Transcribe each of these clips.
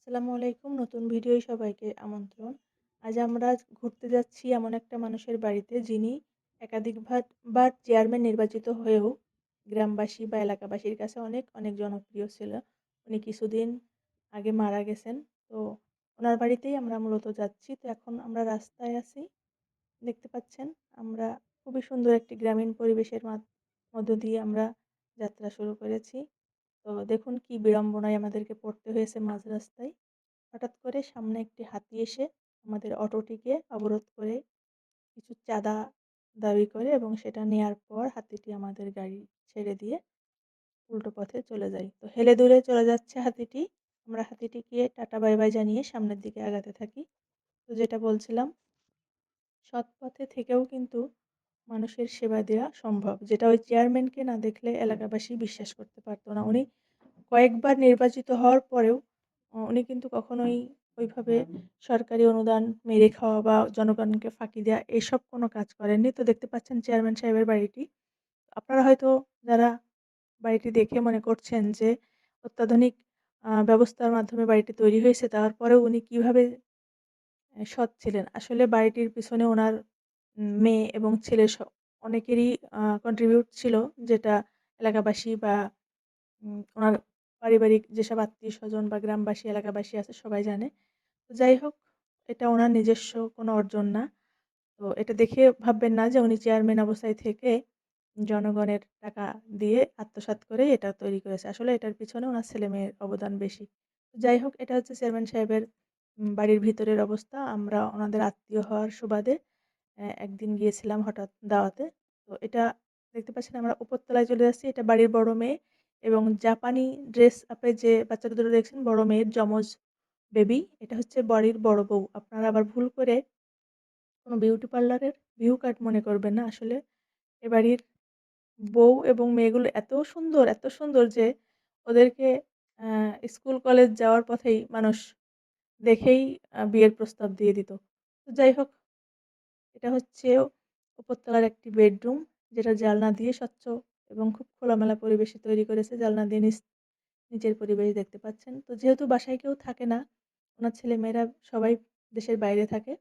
আসসালামু আলাইকুম। নতুন ভিডিওয় সবাইকে আমন্ত্রণ। আজ আমরা ঘুরতে যাচ্ছি এমন একটা মানুষের বাড়িতে যিনি একাধিকবার চেয়ারম্যান নির্বাচিত হয়েও গ্রামবাসী বা এলাকাবাসীর কাছে অনেক জনপ্রিয় ছিল। উনি কিছুদিন আগে মারা গেছেন। তো উনার বাড়িতেই আমরা মূলত যাচ্ছি। তো এখন আমরা রাস্তায় আছি। দেখতে পাচ্ছেন আমরা খুবই সুন্দর একটি গ্রামীণ পরিবেশের মধ্য দিয়ে আমরা যাত্রা শুরু করেছি। তো দেখুন কি বিড়ম্বনায় আমাদেরকে পড়তে হয়েছে মাঝ রাস্তায়। হঠাৎ করে সামনে একটি হাতি এসে আমাদের অটোটিকে অবরোধ করে কিছু চাঁদা দাবি করে এবং সেটা নেয়ার পর হাতিটি আমাদের গাড়ি ছেড়ে দিয়ে উল্টো পথে চলে যায়। তো হেলে দুলে চলে যাচ্ছে হাতিটি। আমরা হাতিটিকে টাটা বাই বাই জানিয়ে সামনের দিকে আগাতে থাকি। তো যেটা বলছিলাম, সৎ পথে থেকেও কিন্তু মানুষের সেবা দেওয়া সম্ভব। যেটা ওই চেয়ারম্যানকে না দেখলে এলাকাবাসী বিশ্বাস করতে পারত না। উনি কয়েকবার নির্বাচিত হওয়ার পরেও উনি কিন্তু কখনোই ওইভাবে সরকারি অনুদান মেরে খাওয়া বা জনগণকে ফাঁকি দেওয়া এসব কোনো কাজ করেননি। তো দেখতে পাচ্ছেন চেয়ারম্যান সাহেবের বাড়িটি। আপনারা হয়তো যারা বাড়িটি দেখে মনে করছেন যে অত্যাধুনিক ব্যবস্থার মাধ্যমে বাড়িটি তৈরি হয়েছে, তারপরেও উনি কিভাবে সৎ ছিলেন। আসলে বাড়িটির পিছনে উনার মেয়ে এবং ছেলে অনেকেরই কন্ট্রিবিউট ছিল, যেটা এলাকাবাসী বা উনার পারিবারিক যেসব আত্মীয়স্বজন বা গ্রামবাসী, এলাকাবাসী আছে সবাই জানে। তো যাই হোক, এটা উনার নিজস্ব কোনো অর্জন না। তো এটা দেখে ভাববেন না যে উনি চেয়ারম্যান অবস্থায় থেকে জনগণের টাকা দিয়ে আত্মসাৎ করে এটা তৈরি করেছে। আসলে এটার পিছনে উনার ছেলেমেয়ের অবদান বেশি। তো যাই হোক, এটা হচ্ছে চেয়ারম্যান সাহেবের বাড়ির ভিতরের অবস্থা। আমরা ওনাদের আত্মীয় হওয়ার সুবাদে একদিন গিয়েছিলাম হঠাৎ দাওয়াতে। তো এটা দেখতে পাচ্ছেন আমরা উপরতলায় চলে যাচ্ছি। এটা বাড়ির বড় মেয়ে এবং জাপানি ড্রেস আপে যে বাচ্চাটা দুটো দেখছেন বড় মেয়ের যমজ বেবি, এটা হচ্ছে বাড়ির বড় বউ। আপনারা আবার ভুল করে কোনো বিউটি পার্লারের ভিউ কাট মনে করবেন না। আসলে এ বাড়ির বউ এবং মেয়েগুলো এত সুন্দর যে ওদেরকে স্কুল কলেজ যাওয়ার পথেই মানুষ দেখেই বিয়ের প্রস্তাব দিয়ে দিত। তো যাই হোক, এটা হচ্ছে উপরতলার একটি বেডরুম, যেটা জানলা দিয়ে স্বচ্ছ এবং খুব খোলামেলা পরিবেশে তৈরি করেছে। জানলা দিয়ে নিচের পরিবেশ দেখতে পাচ্ছেন। তো যেহেতু বাসায় কেউ থাকে না, ওনার ছেলেমেয়েরা সবাই দেশের বাইরে থাকে।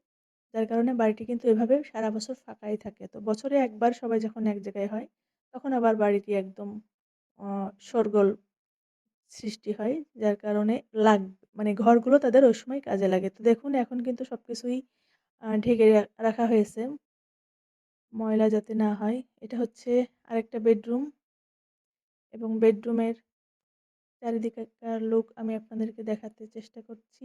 যার কারণে বাড়িটি কিন্তু এভাবে সারা বছর ফাঁকাই থাকে। তো বছরে একবার সবাই যখন এক জায়গায় হয়, তখন আবার বাড়িটি একদম অ শোরগোল সৃষ্টি হয়। যার কারণে মানে ঘরগুলো তাদের ওই সময় কাজে লাগে। তো দেখুন এখন কিন্তু সবকিছুই ঢেকে রাখা হয়েছে, ময়লা যাতে না হয়। এটা হচ্ছে আরেকটা বেডরুম এবং বেডরুমের চারিদিককার লুক আমি আপনাদেরকে দেখাতে চেষ্টা করছি।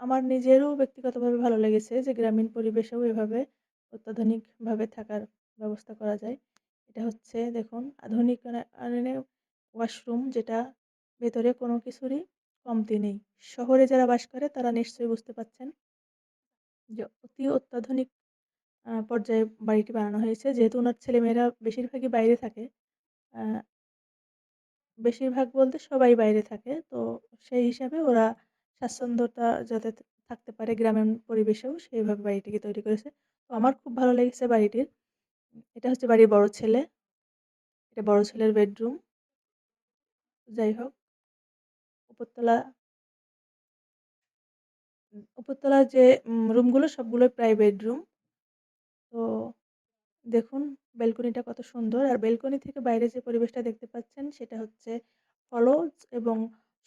আমার নিজেরও ব্যক্তিগতভাবে ভালো লেগেছে যে গ্রামীণ পরিবেশেও এভাবে অত্যাধুনিকভাবে থাকার ব্যবস্থা করা যায়। এটা হচ্ছে দেখুন আধুনিক ওয়াশরুম, যেটা ভেতরে কোনো কিছুরই কমতি নেই। শহরে যারা বাস করে তারা নিশ্চয়ই বুঝতে পারছেন যে অতি অত্যাধুনিক পর্যায়ে বাড়িটি বানানো হয়েছে। যেহেতু উনার ছেলেমেয়েরা বেশিরভাগই বাইরে থাকে। আ বেশিরভাগ বলতে সবাই বাইরে থাকে। তো সেই হিসাবে ওরা স্বাচ্ছন্দ্যতা যাতে থাকতে পারে গ্রামীণ পরিবেশেও, সেইভাবে বাড়িটিকে তৈরি করেছে। তো আমার খুব ভালো লেগেছে বাড়িটির। এটা হচ্ছে বাড়ির বড় ছেলে। এটা বড় ছেলের বেডরুম। যাই হোক, উপরতলা উপরতলার যে রুমগুলো সবগুলোই প্রায় বেডরুম। তো দেখুন ব্যালকনিটা কত সুন্দর। আর ব্যালকনি থেকে বাইরে যে পরিবেশটা দেখতে পাচ্ছেন সেটা হচ্ছে ফলজ এবং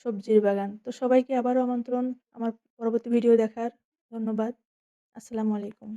সবজির বাগান। তো সবাইকে আবারও আমন্ত্রণ আমার পরবর্তী ভিডিও দেখার। ধন্যবাদ। আসসালামু আলাইকুম।